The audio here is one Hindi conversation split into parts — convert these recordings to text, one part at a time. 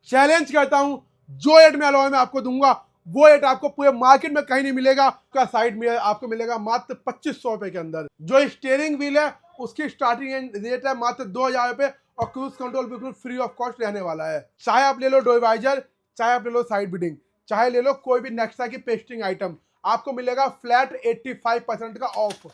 चैलेंज करता हूं, जो रेट में अलॉय में आपको दूंगा वो रेट आपको पूरे मार्केट में कहीं नहीं मिलेगा। का साइड में आपको मिलेगा मात्र 2500 रुपए के अंदर। जो स्टीयरिंग व्हील है उसकी स्टार्टिंग रेट है मात्र 2000 रुपए और क्रूज कंट्रोल बिल्कुल फ्री ऑफ कॉस्ट रहने वाला है। चाहे आप ले लो डोइवाइजर, चाहे आप ले लो साइड बिडिंग, चाहे ले लो कोई भी नेक्सा की पेस्टिंग आइटम, आपको मिलेगा फ्लैट 85% का ऑफ।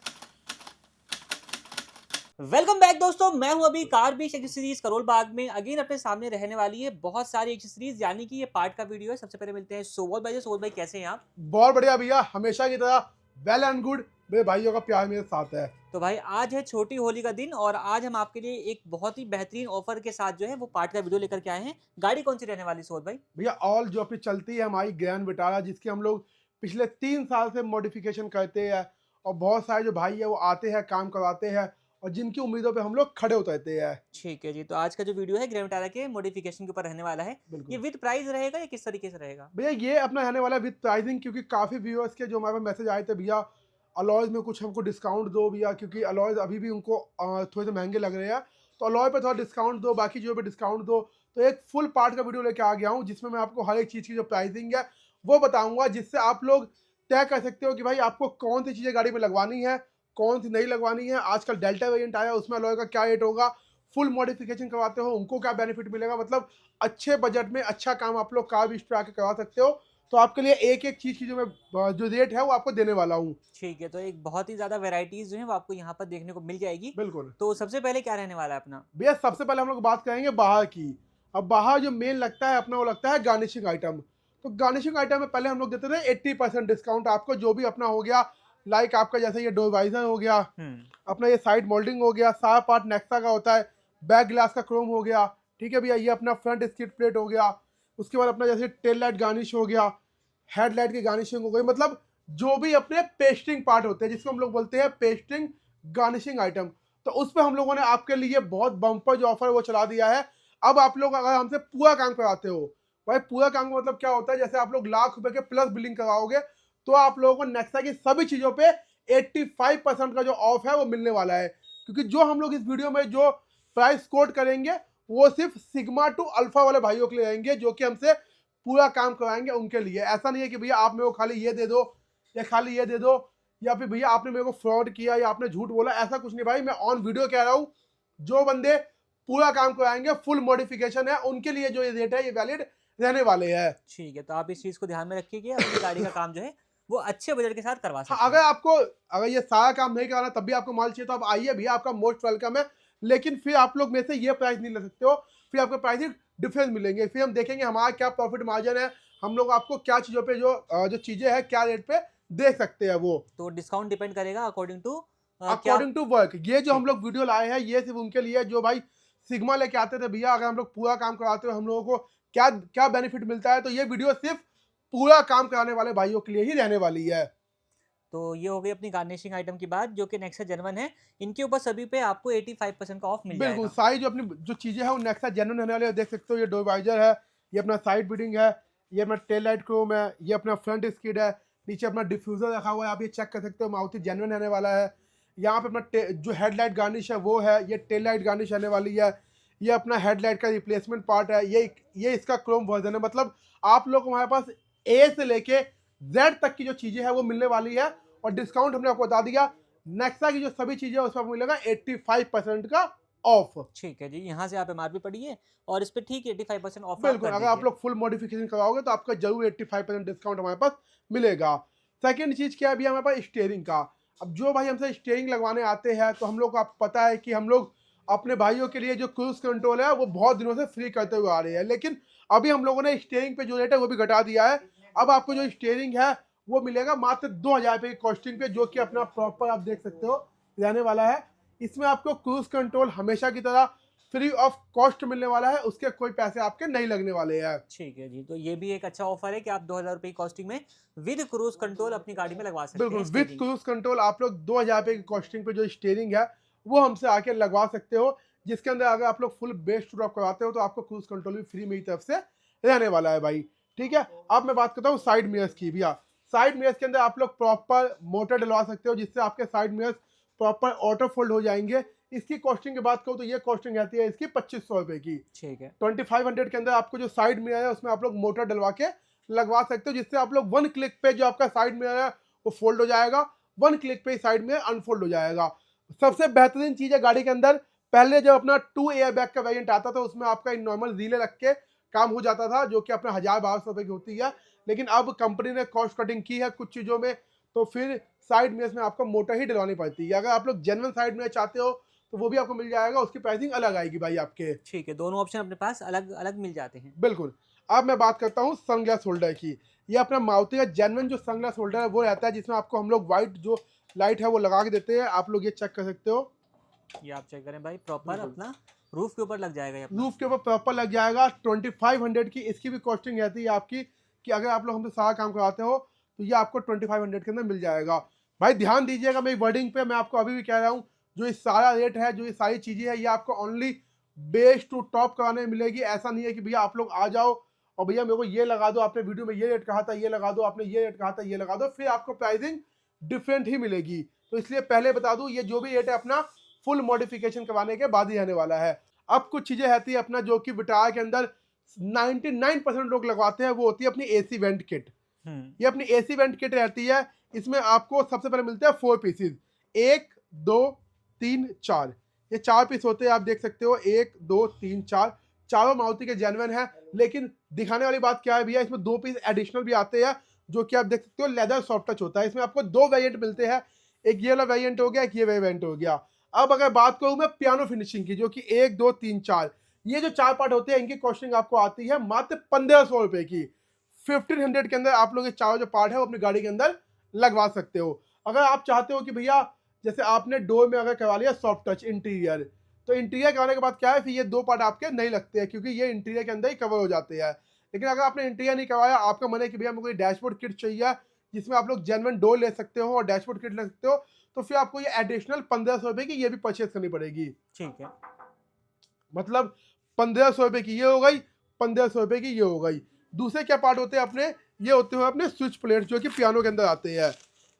वेलकम बैक दोस्तों, मैं हूं अभी कार बीच एक्सेसरीज करोल बाग में। अगेन अपने सामने रहने वाली है बहुत सारी एक्सेसरीज, यानी कि ये पार्ट का वीडियो है। सबसे पहले मिलते हैं सोबोल भाई। सोबोल भाई कैसे हैं आप? बहुत बढ़िया भैया, हमेशा की तरह वेल एंड गुड। मेरे भाइयों का प्यार मेरे साथ है। तो भाई आज है छोटी होली का दिन और आज हम आपके लिए एक बहुत ही बेहतरीन ऑफर के साथ जो है वो पार्ट का वीडियो लेकर के आए हैं। गाड़ी कौन सी रहने वाली सोबोल भाई? भैया ऑल जो अपनी चलती है हमारी ग्रैंड विटारा, जिसकी हम लोग पिछले 3 साल से मॉडिफिकेशन करते हैं और बहुत सारे जो भाई है वो आते हैं, काम करवाते हैं और जिनकी उम्मीदों पे हम लोग खड़े उतरते हैं। ठीक है जी, तो आज का जो वीडियो है ग्रैंड विटारा के मॉडिफिकेशन के ऊपर रहने वाला है। ये बिल्कुल विद प्राइस रहेगा या किस तरीके से रहेगा? भैया, ये अपना रहने वाला विद प्राइसिंग, क्योंकि काफ़ी व्यूअर्स के जो हमारे पास मैसेज आए थे, भैया अलॉयज में कुछ हमको डिस्काउंट दो भैया, क्योंकि अलॉयज अभी भी उनको थोड़े से महंगे लग रहे हैं, तो अलॉय पे थोड़ा डिस्काउंट दो, बाकी चीज़ों पे डिस्काउंट दो। तो एक फुल पार्ट का वीडियो लेके आ गया हूँ जिसमें मैं आपको हर एक चीज़ की जो प्राइसिंग है वो बताऊंगा, जिससे आप लोग तय कर सकते हो कि भाई आपको कौन सी चीज़ें गाड़ी में लगवानी है, कौन सी नहीं लगवानी है। आजकल डेल्टा वेरिएंट आया, उसमें अलॉय का क्या रेट होगा, फुल मॉडिफिकेशन करवाते हो उनको क्या बेनिफिट मिलेगा। मतलब अच्छे बजट में अच्छा काम आप लोग कार बीच पे आके करवा सकते हो। तो आपके लिए एक एक चीज़ की जो मैं जो रेट है वो आपको देने वाला हूँ। ठीक है, तो एक बहुत ही ज्यादा वेराइटीज जो है वो आपको यहाँ पर देखने को मिल जाएगी। बिल्कुल तो सबसे पहले क्या रहने वाला है अपना? भैया, सबसे पहले हम लोग बात करेंगे बाहर की। अब बाहर जो मेन लगता है अपना वो लगता है गार्निशिंग आइटम। तो गार्निशिंग आइटम में पहले हम लोग देते थे 80% डिस्काउंट आपको, जो भी अपना हो गया, लाइक आपका जैसे ये डोर वाइजर हो गया, अपना ये साइड मोल्डिंग हो गया, सारा पार्ट नेक्सा का होता है, बैक ग्लास का क्रोम हो गया, ठीक है भैया, ये अपना फ्रंट स्किड प्लेट हो गया, उसके बाद अपना जैसे टेल लाइट गार्निश हो गया, हेडलाइट की गार्निशिंग हो गई। मतलब जो भी अपने पेस्टिंग पार्ट होते हैं जिसको हम लोग बोलते हैं पेस्टिंग गार्निशिंग आइटम, तो उस पर हम लोगों ने आपके लिए बहुत बम्पर जो ऑफर है वो चला दिया है। अब आप लोग अगर हमसे पूरा काम करवाते हो, भाई पूरा काम का मतलब क्या होता है, जैसे आप लोग लाख रुपए के प्लस बिलिंग करवाओगे तो आप लोगों को नेक्सा की सभी चीज़ों पे 85% का जो ऑफ है वो मिलने वाला है। क्योंकि जो हम लोग इस वीडियो में जो प्राइस कोट करेंगे वो सिर्फ सिग्मा टू अल्फा वाले भाइयों के लिए रहेंगे, जो कि हमसे पूरा काम करवाएंगे उनके लिए। ऐसा नहीं है कि भैया आप मेरे को खाली ये दे दो या खाली ये दे दो, या फिर भैया आपने मेरे को फ्रॉड किया या आपने झूठ बोला, ऐसा कुछ नहीं भाई। मैं ऑन वीडियो कह रहा हूँ, जो बंदे पूरा काम कराएंगे, फुल मॉडिफिकेशन है, उनके लिए जो ये रेट है ये वैलिड रहने वाले हैं। ठीक है, तो आप इस चीज को ध्यान में रखिए कि अपनी गाड़ी का काम जो है वो अच्छे बजट के साथ करवा हाँ, सकते अगर हैं। आपको अगर ये सारा काम नहीं कराना तब भी आपको माल चाहिए तो आप आइए भैया, आपका मोस्ट वेलकम है। लेकिन फिर आप लोग में से ये प्राइस नहीं ले सकते हो, फिर आपको प्राइस डिफरेंस मिलेंगे, फिर हम देखेंगे हमारा क्या प्रॉफिट मार्जिन है, हम लोग आपको क्या चीज़ों पे जो चीज़ें हैं क्या रेट पे दे सकते हैं वो तो डिस्काउंट डिपेंड करेगा अकॉर्डिंग टू क्या? According to work. ये जो हम ठीक है। लोग वीडियो लाए हैं ये सिर्फ उनके लिए जो भाई सिग्मा लेके आते थे भैया, अगर हम लोग पूरा काम कराते हो हम लोगों को क्या क्या बेनिफिट मिलता है, तो ये वीडियो सिर्फ पूरा काम कराने वाले भाइयों के लिए ही रहने वाली है। तो ये हो गई अपनी गार्निशिंग आइटम की बात, जो कि नेक्सा जेनवन है। इनके ऊपर सभी पे आपको 85% का ऑफ मिल बिल्कुल जाएगा। सारी जो अपनी जो चीज़ें हैं वो नेक्सा जेन्युइन रहने वाले हैं। देख सकते हो ये डोवाइजर है, ये अपना साइड बिडिंग है, ये अपना टेल लाइट क्रोम है, ये अपना फ्रंट स्किड है, नीचे अपना डिफ्यूजर रखा हुआ है, आप ये चेक कर सकते हो मारुति जेन्युइन रहने वाला है। यहाँ पे अपना जो हेडलाइट गार्निश है वो है, ये टेल लाइट गार्निश रहने वाली है, ये अपना हेडलाइट का रिप्लेसमेंट पार्ट है, ये इसका क्रोम वर्जन है। मतलब आप लोग को हमारे पास ए से लेके जेड तक की जो चीज़ें हैं वो मिलने वाली है। और डिस्काउंट हमने आपको बता दिया, नेक्सा की जो सभी चीज़ें हैं उस पर आपको मिलेगा 85% का ऑफ। ठीक है जी, यहाँ से आप एमआरपी पढ़िए और इस पे ठीक 85% ऑफ आप बिल्कुल, कर अगर आप दीजिए। लोग फुल मॉडिफिकेशन करवाओगे तो आपका जरूर 85% डिस्काउंट हमारे पास मिलेगा। सेकंड चीज़ क्या है अभी हमारे पास स्टीयरिंग का। अब जो भाई हमसे स्टीयरिंग लगवाने आते हैं तो हम लोग को आपको पता है कि हम लोग अपने भाइयों के लिए जो क्रूज कंट्रोल है वो बहुत दिनों से फ्री करते हुए आ रहे हैं, लेकिन अभी हम लोगों ने स्टीयरिंग पे जो रेट है वो भी घटा दिया है। अब आपको जो स्टीयरिंग है वो मिलेगा मात्र 2000 रुपये की कॉस्टिंग पे, जो कि अपना प्रॉपर आप देख सकते हो रहने वाला है। इसमें आपको क्रूज कंट्रोल हमेशा की तरह फ्री ऑफ कॉस्ट मिलने वाला है, उसके कोई पैसे आपके नहीं लगने वाले हैं। ठीक है जी, तो ये भी एक अच्छा ऑफर है कि आप 2000 रुपये की कॉस्टिंग में विद क्रूज कंट्रोल अपनी गाड़ी में लगवा सकते बिल्कुल हैं विद स्टीयरिंग। क्रूज कंट्रोल आप लोग 2000 रुपये की कॉस्टिंग पे जो स्टीयरिंग है वो हमसे आके लगवा सकते हो, जिसके अंदर अगर आप लोग फुल बेस टू ड्रॉप करवाते हो तो आपको क्रूज कंट्रोल भी फ्री मेरी तरफ से रहने वाला है भाई। ठीक है, अब मैं बात करता हूँ साइड मिरर्स की भैया। साइड मिरर्स के अंदर आप लोग प्रॉपर मोटर डलवा सकते हो, जिससे आपके side mirrors proper auto fold हो जाएंगे। इसकी कॉस्टिंग की बात करूँ तो ये कॉस्टिंग रहती है इसकी 2500 रुपये की। ठीक है। 2500 के अंदर आपको जो साइड मिरर है उसमें आप लोग मोटर डलवा के लगवा सकते हो, जिससे आप लोग वन क्लिक पे जो आपका साइड मिरर है वो फोल्ड हो जाएगा, वन क्लिक पे साइड में अनफोल्ड हो जाएगा। सबसे बेहतरीन चीज़ है गाड़ी के अंदर, पहले जब अपना 2 एयर बैग का वेरिएंट आता था उसमें आपका नॉर्मल रीले रख के काम हो जाता था, जो कि अपना 1000-1200 रुपये की होती है। लेकिन अब कंपनी ने कॉस्ट कटिंग की है कुछ चीज़ों में, तो फिर साइड मिरर्स में आपको मोटर ही डलवानी पड़ती है। अगर आप लोग जेन्युइन साइड मिरर चाहते हो तो वो भी आपको मिल जाएगा, उसकी प्राइसिंग अलग आएगी भाई आपके। ठीक है, दोनों ऑप्शन अपने पास अलग अलग मिल जाते हैं। बिल्कुल। अब मैं बात करता हूँ सनग्लास होल्डर की। ये अपना मारुति का जेन्युइन जो सनग्लास होल्डर है वो रहता है, जिसमें आपको हम लोग वाइट जो लाइट है वो लगा के देते हैं। आप लोग ये चेक कर सकते हो, ये आप चेक करें भाई, प्रॉपर बिल्कुल। अपना रूफ के ऊपर लग जाएगा ये अपना। रूफ के ऊपर प्रॉपर लग जाएगा। 2500 की इसकी भी कॉस्टिंग रहती है आपकी, कि अगर आप लोग हमसे सारा काम कराते हो तो ये आपको 2500 के अंदर मिल जाएगा। भाई ध्यान दीजिएगा मेरी वर्डिंग पे, मैं आपको अभी भी कह रहा हूँ, जो ये सारा रेट है, जो ये सारी चीज़ें हैं, ये आपको ओनली बेस टू टॉप कराने में मिलेगी। ऐसा नहीं है कि भैया आप लोग आ जाओ और भैया मेरे को ये लगा दो, आपने वीडियो में ये रेट कहा था ये लगा दो, आपने ये रेट कहा था ये लगा दो, फिर आपको प्राइसिंग डिफरेंट ही मिलेगी। तो इसलिए पहले बता दूं, ये जो भी रेट है अपना फुल मॉडिफिकेशन करवाने के बाद ही आने वाला है। अब कुछ चीज़ें रहती है अपना जो कि विटारा के अंदर 99% लोग लगवाते हैं, वो होती है अपनी एसी वेंट किट। ये अपनी एसी वेंट किट रहती है, इसमें आपको सबसे पहले मिलते हैं 4 पीसेज, 1 2 3 4। ये 4 पीस होते हैं, आप देख सकते हो 1 2 3 4, चारों मारुति के जेन्युइन है। लेकिन दिखाने वाली बात क्या है भैया, इसमें 2 पीस एडिशनल भी आते हैं, जो कि आप देख सकते हो लेदर सॉफ्ट टच होता है। इसमें आपको 2 वेरिएंट मिलते हैं, एक ये वाला वेरिएंट हो गया, एक ये वेरिएंट हो गया। अब अगर बात करूं मैं पियानो फिनिशिंग की, जो कि 1 2 3 4, ये जो 4 पार्ट होते हैं इनकी कॉस्टिंग आपको आती है मात्र 1500 रुपये की। 1500 के अंदर आप लोग ये चारों जो पार्ट है वो अपनी गाड़ी के अंदर लगवा सकते हो। अगर आप चाहते हो कि भैया जैसे आपने डोर में अगर करवा लिया सॉफ्ट टच इंटीरियर, तो इंटीरियर करवाने के बाद क्या है, फिर ये 2 पार्ट आपके नहीं लगते हैं, क्योंकि ये इंटीरियर के अंदर ही कवर हो जाते हैं। लेकिन अगर आपने इंटीरियर नहीं करवाया, आपका मन है कि भैया मुझे डैशबोर्ड किट चाहिए जिसमें आप लोग जेन्युइन डोर ले सकते हो और डैशबोर्ड किट ले सकते हो, तो फिर आपको ये एडिशनल 1500 रुपये की ये भी परचेज करनी पड़ेगी। ठीक है, मतलब 1500 रुपये की ये हो गई, 1500 रुपये की ये हो गई। दूसरे क्या पार्ट होते हैं अपने, ये होते हैं अपने स्विच प्लेट, जो कि पियानो के अंदर आते हैं।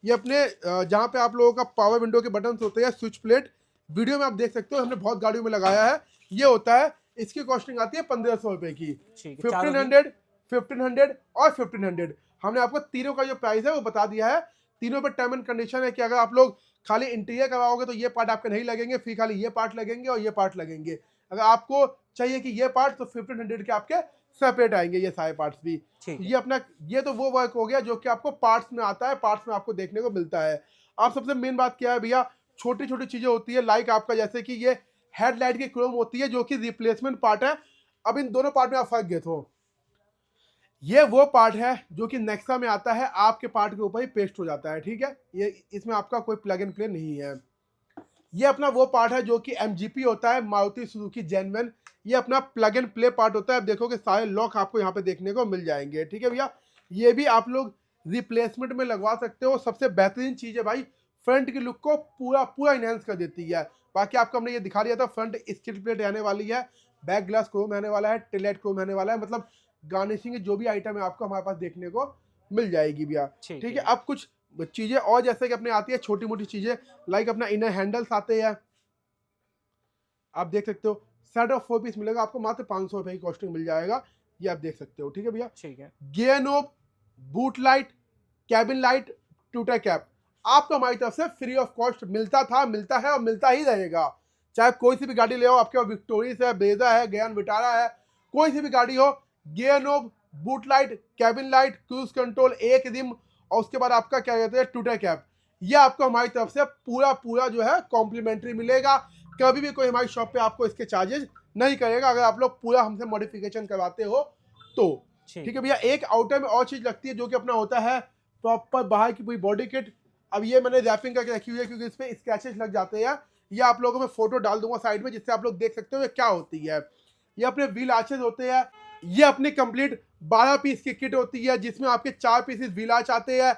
ये अपने जहाँ पे आप लोगों का पावर विंडो के बटन होते हैं, स्विच प्लेट, वीडियो में आप देख सकते हो, हमने बहुत गाड़ियों में लगाया है। ये होता है, इसकी कॉस्टिंग आती है 1500 रुपये की। ठीक है, चारों की। 1500 और 1500 हमने आपको तीनों का जो प्राइस है वो बता दिया है। तीनों पे टर्म एंड कंडीशन है कि अगर आप लोग खाली इंटीरियर करवाओगे तो ये पार्ट आपके नहीं लगेंगे, फिर खाली ये पार्ट लगेंगे और ये पार्ट लगेंगे। अगर आपको चाहिए कि ये पार्ट, तो 1500 के आपके सेपरेट आएंगे ये सारे पार्ट्स भी। ठीक है। ये अपना, ये तो वो वर्क हो गया जो कि आपको पार्ट्स में आता है, पार्ट्स में आपको देखने को मिलता है। अब सबसे मेन बात क्या है भैया, छोटी छोटी चीज़ें होती है, लाइक आपका जैसे कि ये हेडलाइट की क्रोम होती है, जो कि रिप्लेसमेंट पार्ट है। अब इन दोनों पार्ट में आप फर्क देखो, ये वो पार्ट है जो कि नेक्सा में आता है, आपके पार्ट के ऊपर ही पेस्ट हो जाता है, ठीक है। ये इसमें आपका कोई प्लग एंड प्ले नहीं है। ये अपना वो पार्ट है जो कि MGP होता है, मारुति सुजुकी जेन्युइन। ये अपना प्लग एंड प्ले पार्ट होता है। आप देखोगे सारे लॉक आपको यहाँ पे देखने को मिल जाएंगे, ठीक है भैया। ये भी आप लोग रिप्लेसमेंट में लगवा सकते हो। सबसे बेहतरीन चीज़ है भाई, फ्रंट की लुक को पूरा पूरा इनहेंस कर देती है। बाकी आपको हमने ये दिखा दिया था, फ्रंट स्किड प्लेट रहने वाली है, बैक ग्लास क्रोम रहने वाला है, टेललाइट क्रोम रहने वाला है। मतलब गार्निशिंग जो भी आइटम है आपको हमारे पास देखने को मिल जाएगी भैया, ठीक है। अब कुछ चीज़ें और जैसे कि अपने आती है छोटी मोटी चीज़ें, लाइक अपना इनर हैंडल्स आते हैं, आप देख सकते हो। सेट ऑफ 4 पीस मिलेगा आपको मात्र 500 रुपये की कॉस्टिंग मिल जाएगा, ये आप देख सकते हो, ठीक है भैया। ठीक है। Gear knob, boot light, cabin light, ट्यूटर कैप आपको हमारी तरफ से फ्री ऑफ कॉस्ट मिलता था, मिलता है और मिलता ही रहेगा। चाहे कोई सी भी गाड़ी ले आओ, आपके पास विक्टोरियस है, ब्रेजा है, गयान विटारा है, कोई सी भी गाड़ी हो, gear knob, boot light, cabin light, cruise control, एक रिम, और उसके बाद आपका क्या कहते हैं ट्यूटर कैप, ये आपको हमारी तरफ से पूरा पूरा जो है कॉम्प्लीमेंट्री मिलेगा। कभी भी कोई हमारी शॉप पे आपको इसके चार्जेस नहीं करेगा, अगर आप लोग पूरा हमसे मॉडिफिकेशन करवाते हो तो, ठीक है भैया। एक आउटर में और चीज़ लगती है जो कि अपना होता है प्रॉपर बाहर की पूरी बॉडी किट। अब ये मैंने रैपिंग करके रखी हुई है क्योंकि इस पर स्क्रैचेस लग जाते हैं। ये आप लोगों में फोटो डाल दूंगा साइड में, जिससे आप लोग देख सकते हो ये क्या होती है। ये अपने व्हील आर्चेस होते हैं। ये अपनी कंप्लीट 12 पीस की किट होती है, जिसमें आपके 4 पीसेस व्हील आर्च आते हैं,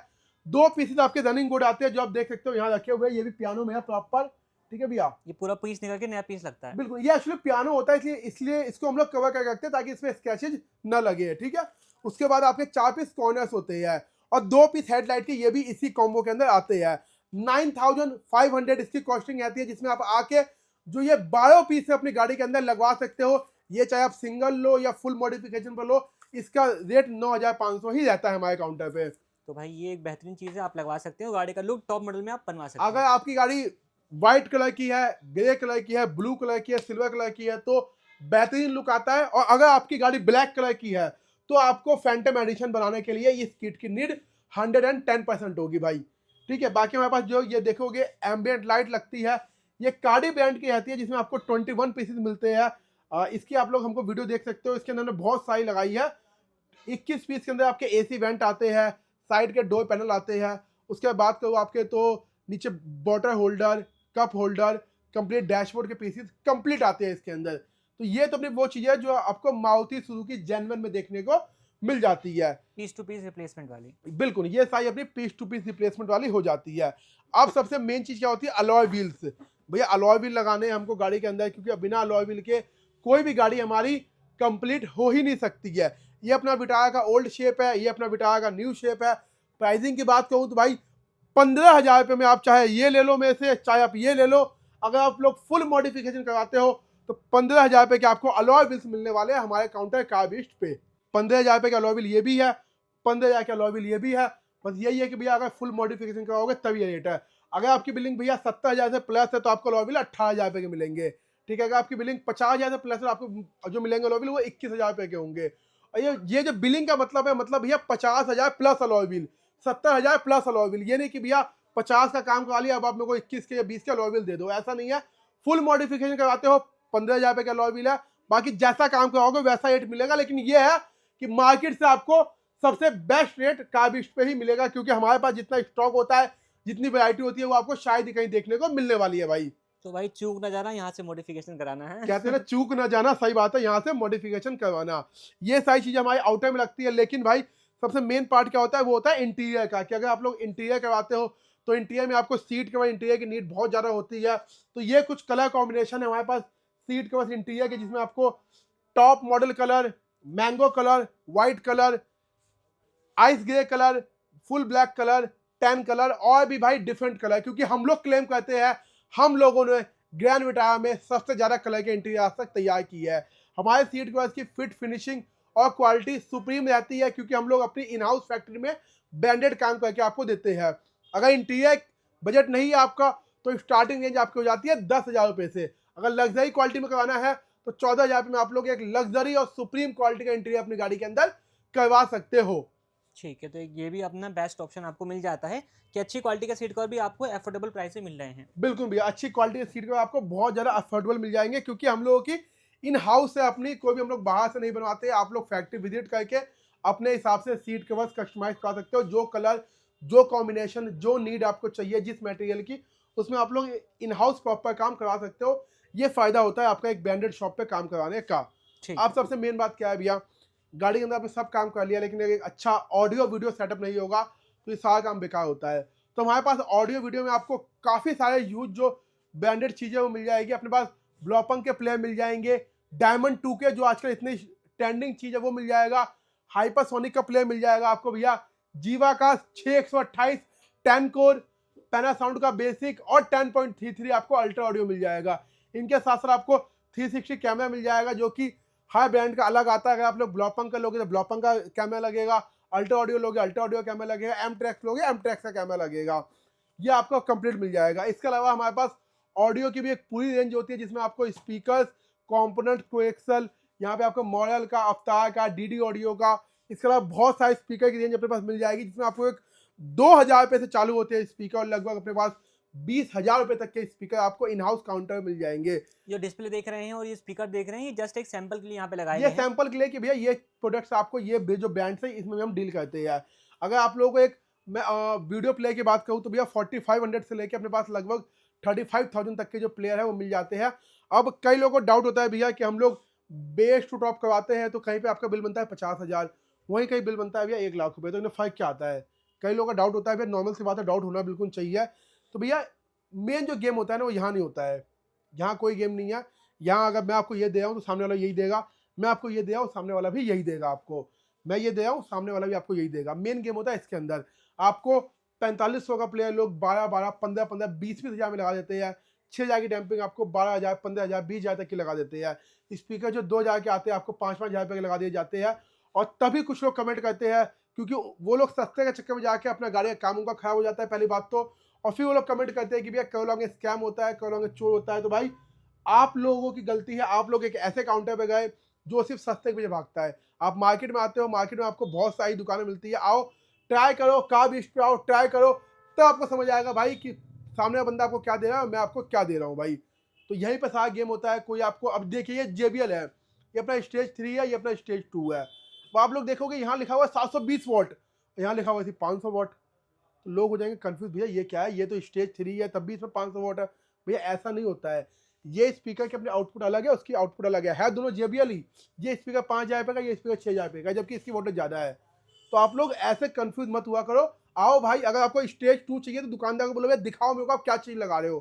2 पीसेस आपके रनिंग बोर्ड आते हैं, जो आप देख सकते हो यहाँ रखे हुए हैं। ये भी पियानो में है प्रॉपर, ठीक है भैया। ये पूरा पीस निकल के नया पीस लगता है। बिल्कुल, ये एक्चुअली पियानो होता है, इसलिए इसको हम लोग कवर करके रखते हैं ताकि इसमें स्क्रैचेज न लगे, ठीक है। उसके बाद आपके 4 पीस कॉर्नर्स होते हैं और 2 पीस हेडलाइट के, ये भी इसी कॉम्बो के अंदर आते हैं। 9500 इसकी कॉस्टिंग आती है, जिसमें आप आके जो ये 12 पीस अपनी गाड़ी के अंदर लगवा सकते हो। ये चाहे आप सिंगल लो या फुल मॉडिफिकेशन पर लो, इसका रेट 9,500 ही रहता है हमारे काउंटर पे। तो भाई ये एक बेहतरीन चीज़ है, आप लगवा सकते हो, गाड़ी का लुक टॉप मॉडल में आप बनवा सकते अगर हैं। आपकी गाड़ी व्हाइट कलर की है, ग्रे कलर की है, ब्लू कलर की है, सिल्वर कलर की है, तो बेहतरीन लुक आता है। और अगर आपकी गाड़ी ब्लैक कलर की है तो आपको फैंटम एडिशन बनाने के लिए इस किट की नीड 110% होगी भाई। ठीक है, बाकी हमारे पास जो ये देखोगे एम्बियंट लाइट लगती है, ये कार्डी ब्रांड की रहती है, जिसमें आपको 21 पीसेस मिलते हैं। इसकी आप लोग हमको वीडियो देख सकते हो, इसके अंदर हमने बहुत सारी लगाई है। 21 पीस के अंदर आपके एसी वेंट आते हैं, साइड के डोर पैनल आते हैं। उसके बाद बात करूँ आपके तो नीचे bottle holder, cup holder, complete dashboard के पीसेस कंप्लीट आते हैं इसके अंदर। तो ये तो अपनी वो चीज़ है जो आपको मारुति सुजुकी जेन्युइन में देखने को मिल जाती है। पीस टू पीस रिप्लेसमेंट वाली। बिल्कुल, ये सारी अपनी पीस टू पीस रिप्लेसमेंट वाली हो जाती है। अब सबसे मेन चीज़ क्या होती है, अलॉय व्हील्स। भैया अलॉय व्हील लगाने हैं हमको गाड़ी के अंदर, क्योंकि बिना अलॉय व्हील के कोई भी गाड़ी हमारी कंप्लीट हो ही नहीं सकती है। ये अपना विटारा का ओल्ड शेप है, ये अपना विटारा का न्यू शेप है। प्राइसिंग की बात करूँ तो भाई 15,000 रुपये में आप चाहे ये ले लो मेरे से, चाहे आप ये ले लो। अगर आप लोग फुल मॉडिफिकेशन कराते हो तो 15,000 रुपये के आपको अलॉय व्हील्स मिलने वाले हैं हमारे काउंटर कारबिस्ट पे। 15,000 रुपये का अलॉय व्हील ये भी है, 15,000 का अलॉय व्हील ये भी है। बस यही है कि भैया अगर फुल मॉडिफिकेशन कराओगे तब ये रेट है। अगर आपकी बिलिंग भैया 70,000 से प्लस है तो आपको अलॉय व्हील 18,000 रुपये के मिलेंगे। ठीक है, अगर आपकी बिलिंग 50,000 से प्लस है, आपको जो मिलेंगे अलॉय व्हील वो 21,000 रुपये के होंगे। और ये जो बिलिंग का मतलब है, मतलब भैया 50,000 plus alloy wheel, 70,000 plus alloy wheel. ये नहीं कि भैया 50 का काम करा लिया अब आप मेरे को 21 के या 20 के अलॉय व्हील दे दो, ऐसा नहीं है। फुल मॉडिफिकेशन करवाते हो 15,000 रुपये का अलॉय व्हील है, बाकी जैसा काम कराओगे वैसा रेट मिलेगा। लेकिन ये है कि मार्केट से आपको सबसे बेस्ट रेट कारबिस्ट पे ही मिलेगा, क्योंकि हमारे पास जितना स्टॉक होता है, जितनी वैरायटी होती है, वो आपको शायद ही कहीं देखने को मिलने वाली है भाई। तो भाई चूक ना जाना, यहाँ से मॉडिफिकेशन कराना है। कहते हैं ना, चूक ना जाना, सही बात है, यहाँ से मॉडिफिकेशन करवाना। ये सारी चीजें हमारी आउटर में लगती है। लेकिन भाई सबसे मेन पार्ट क्या होता है, वो होता है इंटीरियर का। कि अगर आप लोग इंटीरियर करवाते हो तो इंटीरियर में आपको सीट कवर, इंटीरियर की नीड बहुत ज़्यादा होती है। तो ये कुछ कलर कॉम्बिनेशन है हमारे पास सीट कवर इंटीरियर के, जिसमें आपको top model colour, mango colour, white colour, ice grey colour, full black colour, tan colour, और भी भाई डिफरेंट कलर। क्योंकि हम लोग क्लेम करते हैं हम लोगों ने ग्रैंड विटारा में सबसे ज़्यादा कलर के इंटीरियर आज तक तैयार की है। हमारे सीट कवर्स की फिट, फिनिशिंग और क्वालिटी सुप्रीम रहती है, क्योंकि हम लोग अपनी इन हाउस फैक्ट्री में ब्रांडेड काम करके आपको देते हैं। अगर इंटीरियर बजट नहीं है आपका तो स्टार्टिंग रेंज आपकी हो जाती है 10,000 रुपये से। अगर लग्जरी क्वालिटी में करवाना है तो 14,000 रुपये में आप लोग एक लग्जरी और सुप्रीम क्वालिटी का इंटीरियर अपनी गाड़ी के अंदर करवा सकते हो। ठीक है, तो ये भी अपना बेस्ट ऑप्शन आपको मिल जाता है कि अच्छी क्वालिटी का सीट कवर भी आपको अफोर्डेबल प्राइस में मिल रहे हैं। बिल्कुल भैया, अच्छी क्वालिटी के सीट कवर आपको बहुत ज़्यादा अफोर्डेबल मिल जाएंगे, क्योंकि हम लोगों की इन हाउस है अपनी, कोई भी हम लोग बाहर से नहीं बनवाते। आप लोग फैक्ट्री विजिट करके अपने हिसाब से सीट कवर्स कस्टमाइज करा सकते हो। जो कलर, जो कॉम्बिनेशन, जो नीड आपको चाहिए जिस मटेरियल की, उसमें आप लोग इन हाउस प्रॉपर काम करवा सकते हो। ये फ़ायदा होता है आपका एक ब्रांडेड शॉप पे काम करवाने का। ठीक आप है। सबसे मेन बात क्या है भैया, गाड़ी के अंदर आपने सब काम कर लिया, लेकिन एक अच्छा ऑडियो वीडियो सेटअप नहीं होगा तो ये सारा काम बेकार होता है। तो हमारे पास ऑडियो वीडियो में आपको काफ़ी सारे यूज जो ब्रांडेड चीज़ें वो मिल जाएगी। अपने पास ब्लॉपंग के प्लेयर मिल जाएंगे, डायमंड 2 के जो आजकल इतनी ट्रेंडिंग चीज़ है वो मिल जाएगा, हाइपरसोनिक का प्लेयर मिल जाएगा आपको भैया, जीवा का 6128 10 कोर, पैनासाउंड का बेसिक और 10.33 आपको अल्ट्रा ऑडियो मिल जाएगा। इनके साथ साथ आपको 360 कैमरा मिल जाएगा, जो कि हर ब्रांड का अलग आता है। अगर आप लोग ब्लॉपंग का लोगे तो ब्लॉपंग का कैमरा लगेगा, अल्ट्रा ऑडियो लोगे अल्ट्रा ऑडियो कैमरा लगेगा, एम ट्रैक्स लोगे एम ट्रैक्स का कैमरा लगेगा। ये आपको कंप्लीट मिल जाएगा। इसके अलावा हमारे पास ऑडियो की भी एक पूरी रेंज होती है, जिसमें आपको स्पीकर्स, कॉम्पोनेंट, कोएक्सल, यहाँ पे आपको मॉडल का, अवतार का, डीडी ऑडियो का, इसके अलावा बहुत सारे स्पीकर की रेंज अपने पास मिल जाएगी, जिसमें आपको एक 2,000 रुपये से चालू होते हैं स्पीकर, और लगभग अपने पास 20,000 रुपये तक के स्पीकर आपको इन हाउस काउंटर में मिल जाएंगे। जो डिस्प्ले देख रहे हैं और ये स्पीकर देख रहे हैं, ये जस्ट एक सैंपल के लिए यहाँ पे लगाए ये गए हैं। सैंपल के लिए कि भैया ये प्रोडक्ट्स आपको, ये जो ब्रांड्स है इसमें हम डील करते हैं। अगर आप लोगों को एक मैं वीडियो प्लेयर की बात करूँ तो भैया 4500 से लेके अपने पास लगभग 35,000 तक के जो प्लेयर है वो मिल जाते हैं। अब कई लोगों को डाउट होता है भैया कि हम लोग बेस टू टॉप करवाते हैं तो कहीं पे आपका बिल बनता है 50,000, वहीं कहीं बिल बनता है भैया 1 लाख रुपये, तो इनमें फ़र्क क्या आता है? कई लोगों का डाउट होता है भैया, नॉर्मल सी बात है, डाउट होना बिल्कुल चाहिए। तो भैया मेन जो गेम होता है ना वो यहाँ नहीं होता है, यहाँ कोई गेम नहीं है। यहाँ अगर मैं आपको ये दे रहा हूँ तो सामने वाला यही देगा, मैं आपको ये दे रहा हूँ सामने वाला भी यही देगा आपको, मैं ये दे रहा हूँ सामने वाला भी आपको यही देगा। मेन गेम होता है इसके अंदर। आपको 4500 का प्लेयर लोग 12-12, 15-15, 20-20 हज़ार में लगा देते हैं, 6,000 की डैम्पिंग आपको 12,000, 15,000, 20,000 तक की लगा देते हैं। स्पीकर जो 2,000 के आते हैं आपको 5,000 रुपये के लगा दिए जाते हैं। और तभी कुछ लोग कमेंट करते हैं, क्योंकि वो लोग सस्ते के चक्कर में जाके अपना गाड़ी का काम उनका खराब हो जाता है पहली बात तो। और फिर वो लोग कमेंट करते हैं कि भैया कई लोग स्कैम होता है, कई लोग चोर होता है। तो भाई आप लोगों की गलती है, आप लोग एक ऐसे काउंटर पे गए जो सिर्फ सस्ते के पीछे भागता है। आप मार्केट में आते हो, मार्केट में आपको बहुत सारी दुकानें मिलती है, आओ ट्राई करो, कार बीच पे आओ ट्राई करो, तब आपको समझ आएगा भाई कि सामने बंदा आपको क्या दे रहा है और मैं आपको क्या दे रहा हूँ भाई। तो यहीं पर सारा गेम होता है। कोई आपको, अब देखिए ये JBL है, ये अपना स्टेज 3 है, ये अपना स्टेज 2 है। तो आप लोग देखोगे यहाँ लिखा हुआ है 720 वॉट, यहाँ लिखा हुआ है 500 वॉट। तो लोग हो जाएंगे कंफ्यूज, भैया ये क्या है, ये तो स्टेज 3 है तब भी इसमें 500 वॉट है। भैया ऐसा नहीं होता है, ये स्पीकर के अपने आउटपुट अलग है, उसकी आउटपुट अलग है दोनों JBL ही। ये स्पीकर 5,000 रुपये का, ये स्पीकर 6,000 रुपये का, जबकि इसकी वोल्टेज ज़्यादा है। तो आप लोग ऐसे कंफ्यूज मत हुआ करो। आओ भाई, अगर आपको स्टेज 2 चाहिए तो दुकानदार को बोलोगे दिखाओ मेरे को आप क्या चीज़ लगा रहे हो,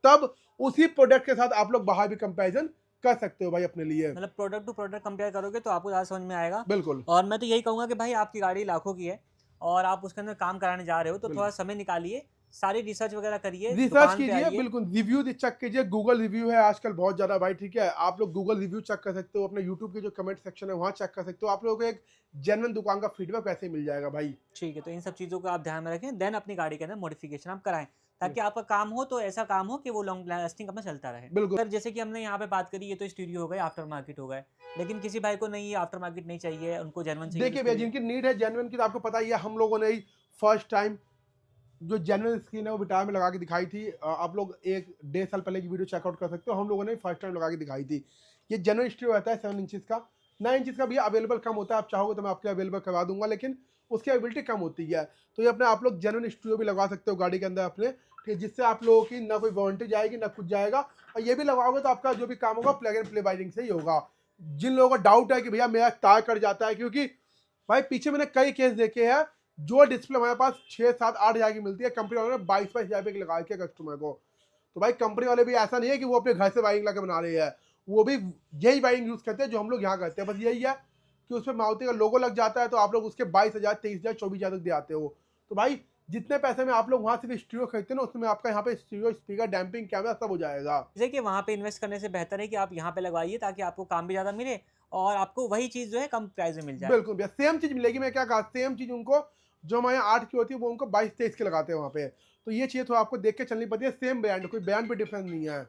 तब उसी प्रोडक्ट के साथ आप लोग बाहर भी कंपैरिजन कर सकते हो भाई अपने लिए। मतलब प्रोडक्ट टू प्रोडक्ट कंपेयर करोगे तो आपको ज़्यादा समझ में आएगा। बिल्कुल और मैं तो यही कहूँगा कि भाई आपकी गाड़ी लाखों की है और आप उसके अंदर काम कराने जा रहे हो तो थोड़ा समय निकालिए, सारी रिसर्च वगैरह करिए, रिसर्च दुकान पे कीजिए, आइए। बिल्कुल रिव्यू चेक कीजिए। गूगल रिव्यू है आजकल बहुत ज़्यादा भाई, ठीक है। आप लोग गूगल रिव्यू चेक कर सकते हो, अपने यूट्यूब के जो कमेंट सेक्शन है वहाँ चेक कर सकते हो। आप लोगों को एक जेन्युइन दुकान का फीडबैक ऐसे ही मिल जाएगा भाई। ठीक है, तो इन सब चीज़ों को आप ध्यान में रखें, देन अपनी गाड़ी के अंदर मॉडिफिकेशन आप कराएं, ताकि आपका काम हो तो ऐसा काम हो कि वो लॉन्ग लास्टिंग अपना चलता रहे। बिल्कुल सर जैसे कि हमने यहाँ पे बात करी, ये तो स्टूडियो हो गए, आफ्टर मार्केट हो गए, लेकिन किसी भाई को नहीं, आफ्टर मार्केट नहीं चाहिए, उनको जेन्युइन चाहिए। देखिए भैया, जिनकी नीड है जेन्युइन की, तो आपको पता ही है, हम लोगों ने ही फर्स्ट टाइम जो जेन्युइन स्क्रीन है वो विटार में लगा के दिखाई थी। आप लोग 1-1.5 साल पहले की वीडियो चेकआउट कर सकते हो, हम लोगों ने फर्स्ट टाइम लगा के दिखाई थी। ये जेन्युइन स्टूडियो रहता है 7 इंचज़ का। 9 इंचज़ का भी अवेलेबल कम होता है, आप चाहोगे तो मैं आपके अवेलेबल करवा दूंगा, लेकिन उसकी अवेलेबिलिटी कम होती है। तो ये अपने आप लोग जेन्युइन स्टूडियो भी लगवा सकते हो गाड़ी के अंदर अपने, ठीक है, जिससे आप लोगों की ना कोई वारंटी जाएगी ना कुछ जाएगा। और ये भी लगवाओगे तो आपका जो भी काम होगा प्लग एंड प्ले वायरिंग से ही होगा। जिन लोगों को डाउट है कि भैया मेरा तार कट जाता है, क्योंकि भाई पीछे मैंने कई केस देखे हैं, जो डिस्प्ले हमारे पास 6-7-8 हज़ार की मिलती है, कंपनी वालों ने 22-22 हज़ार रुपये की लगा के कस्टमर को। तो भाई कंपनी वाले भी ऐसा नहीं है कि वो अपने घर से वायरिंग लगा बना रहे हैं, वो भी यही वायरिंग यूज़ करते हैं जो हम लोग यहाँ करते हैं। बस यही है कि उसमें मारुति का लोगो लग जाता है, तो आप लोग उसके 22,000, 23,000, 24,000 तक दे आते हो। तो भाई जितने पैसे में आप लोग वहाँ सिर्फ स्टूडियो खरीदते हैं ना, उसमें आपका यहाँ पे स्टूडियो, स्पीकर, डैम्पिंग, कैमरा सब हो जाएगा। जैसे कि वहाँ पे इन्वेस्ट करने से बेहतर है कि आप यहाँ पे लगवाइए, ताकि आपको काम भी ज़्यादा मिले और आपको वही चीज़ जो है कम प्राइस में मिल जाए। बिल्कुल भैया, सेम चीज़ मिलेगी। मैं क्या कहा, सेम चीज़ उनको जो हमारे यहाँ 8 की होती है वो उनको 22-23 की लगाते हैं वहाँ पे। तो ये चीज़ तो आपको देख के चलनी पड़ती है, सेम ब्रांड, कोई ब्रांड पे डिफरेंस नहीं है।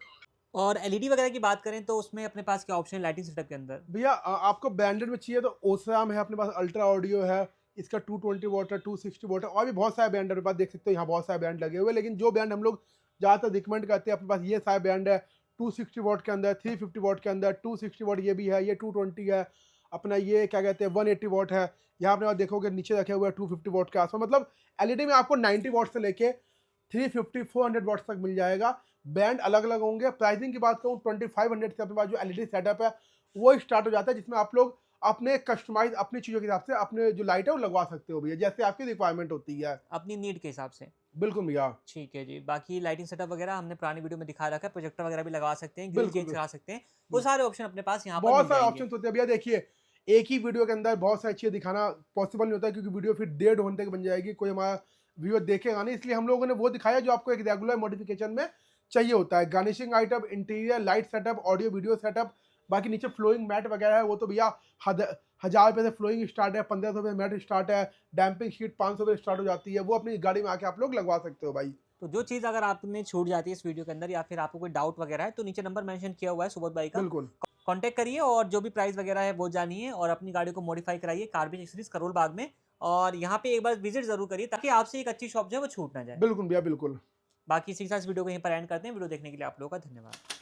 और एलईडी वगैरह की बात करें तो उसमें अपने पास क्या ऑप्शन है लाइटिंग सेटअप के अंदर? भैया आपको ब्रांडेड में चाहिए तो ओसराम है अपने पास, अल्ट्रा ऑडियो है, इसका 220 वॉट है, 260 वॉट है, और भी बहुत सारे ब्रांड अपने पास देख सकते हो। यहाँ बहुत सारे ब्रांड लगे हुए हैं, लेकिन जो ब्रांड हम लोग ज़्यादातर रिकमेंड करते हैं, अपने पास ये सारे ब्रांड है। 260 वॉट के अंदर, 350 वॉट के अंदर, 260 वॉट ये भी है, ये 220 है अपना, ये क्या कहते हैं 180 वॉट है। यहाँ अपने पास देखोगे नीचे रखे हुए 250 वॉट के आसपास। मतलब एलईडी में आपको 90 वॉट से लेके 350-400 वॉट तक मिल जाएगा। ब्रांड अलग अलग होंगे। प्राइसिंग की बात करूँ 2500 से अपने पास जो एलईडी सेटअप है वो स्टार्ट हो जाता है, जिसमें आप लोग अपने कस्टमाइज अपनी चीज़ों के हिसाब से अपने जो लाइट है वो लगवा सकते हो भैया, जैसे आपकी रिक्वायरमेंट होती है। अपनी नीड के हिसाब से। बिल्कुल भैया, ठीक है जी। बाकी लाइटिंग सेटअप वगैरह हमने पुरानी वीडियो में दिखा रखा है, प्रोजेक्टर वगैरह भी लगा सकते हैं, ग्रिल बिल्कुल चेंज करा सकते हैं, वो सारे ऑप्शन अपने पास यहाँ पर बहुत मिल सारे जाएंगे। ऑप्शन होते हैं भैया। देखिए एक ही वीडियो के अंदर बहुत सारी चीज़ें दिखाना पॉसिबल नहीं होता है, क्योंकि वीडियो फिर 1.5 घंटे की बन जाएगी, कोई हमारा वीडियो देखेगा नहीं। इसलिए हम लोगों ने वो दिखाया जो आपको एक रेगुलर मॉडिफिकेशन में चाहिए होता है। Garnishing item, interior, light setup, audio video setup, बाकी नीचे फ्लोइंग मैट वगैरह है, वो तो भैया 1,000 रुपये से फ्लोइंग स्टार्ट है, 1,500 रुपये मैट स्टार्ट है, डैम्पिंग शीट 500 रुपये स्टार्ट हो जाती है। वो अपनी गाड़ी में आके आप लोग लगवा सकते हो भाई। तो जो चीज़ अगर आपने छूट जाती है इस वीडियो के अंदर, या फिर आपको कोई डाउट वगैरह है, तो नीचे नंबर मेंशन किया हुआ है सुबोध भाई का, बिल्कुल कांटेक्ट करिए और जो भी प्राइस वगैरह है वो जानिए और अपनी गाड़ी को मॉडिफाई कराइए कार्बेज एक्सेसरीज करोल बाग में। और यहाँ पे एक बार विजिट जरूर करिए, ताकि आपसे एक अच्छी शॉप जो है वो छूट ना जाए। बिल्कुल भैया बिल्कुल। बाकी इसी के साथ इस वीडियो को यहीं पर एंड करते हैं। वीडियो देखने के लिए आप लोगों का धन्यवाद।